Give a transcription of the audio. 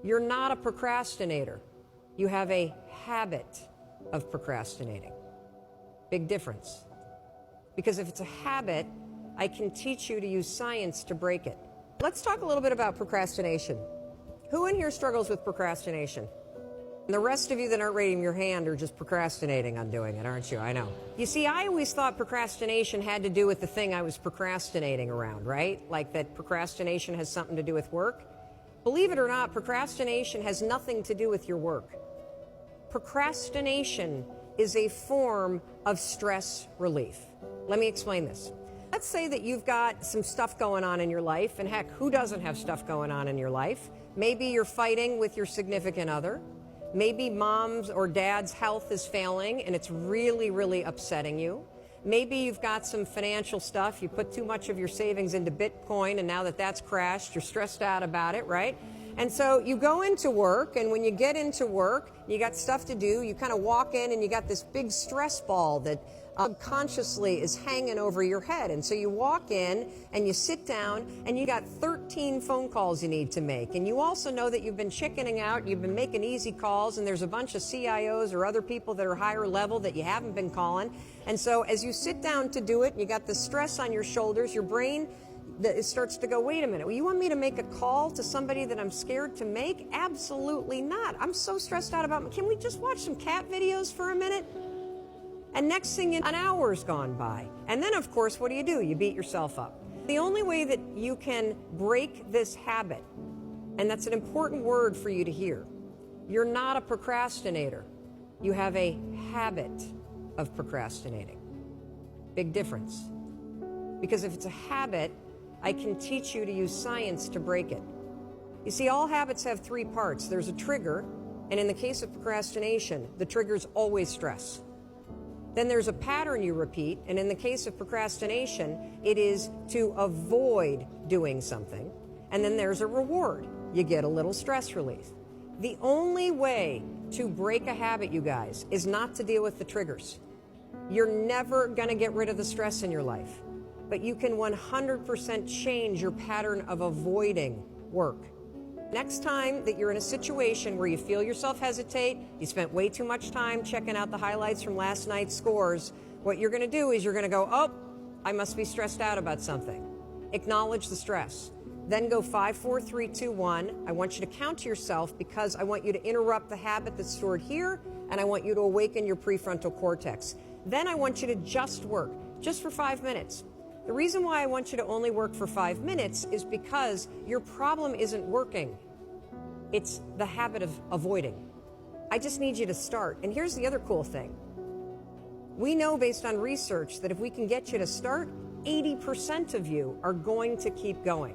You're not a procrastinator. You have a habit of procrastinating. Big difference. Because if it's a habit, I can teach you to use science to break it. Let's talk a little bit about procrastination. Who in here struggles with procrastination? And the rest of you that aren't raising your hand are just procrastinating on doing it, aren't you? I know. You see, I always thought procrastination had to do with the thing I was procrastinating around, right? Like that procrastination has something to do with work. Believe it or not, procrastination has nothing to do with your work. Procrastination is a form of stress relief. Let me explain this. Let's say that you've got some stuff going on in your life, and heck, who doesn't have stuff going on in your life? Maybe you're fighting with your significant other. Maybe mom's or dad's health is failing and it's really, really upsetting you. Maybe you've got some financial stuff. You put too much of your savings into Bitcoin, and now that that's crashed, you're stressed out about it, right? And so you go into work, and when you get into work, you got stuff to do. You kind of walk in and you got this big stress ball that subconsciously is hanging over your head. And so you walk in and you sit down and you got 13 phone calls you need to make. And you also know that you've been chickening out, you've been making easy calls, and there's a bunch of CIOs or other people that are higher level that you haven't been calling. And so as you sit down to do it, you got the stress on your shoulders, your brain it starts to go, wait a minute, well, you want me to make a call to somebody that I'm scared to make? Absolutely not. I'm so stressed out about, can we just watch some cat videos for a minute? And next thing, an hour's gone by. And then, of course, what do? You beat yourself up. The only way that you can break this habit, and that's an important word for you to hear, you're not a procrastinator. You have a habit of procrastinating. Big difference. Because if it's a habit, I can teach you to use science to break it. You see, all habits have three parts. There's a trigger, and in the case of procrastination, the trigger's always stress. Then there's a pattern you repeat, and in the case of procrastination, it is to avoid doing something. And then there's a reward. You get a little stress relief. The only way to break a habit, you guys, is not to deal with the triggers. You're never going to get rid of the stress in your life, but you can 100% change your pattern of avoiding work. Next time that you're in a situation where you feel yourself hesitate, you spent way too much time checking out the highlights from last night's scores, what you're going to do is you're going to go, oh, I must be stressed out about something. Acknowledge the stress. Then go 5, 4, 3, 2, 1. I want you to count to yourself because I want you to interrupt the habit that's stored here, and I want you to awaken your prefrontal cortex. Then I want you to just work, just for 5 minutes. The reason why I want you to only work for 5 minutes is because your problem isn't working. It's the habit of avoiding. I just need you to start. And here's the other cool thing. We know based on research that if we can get you to start, 80% of you are going to keep going.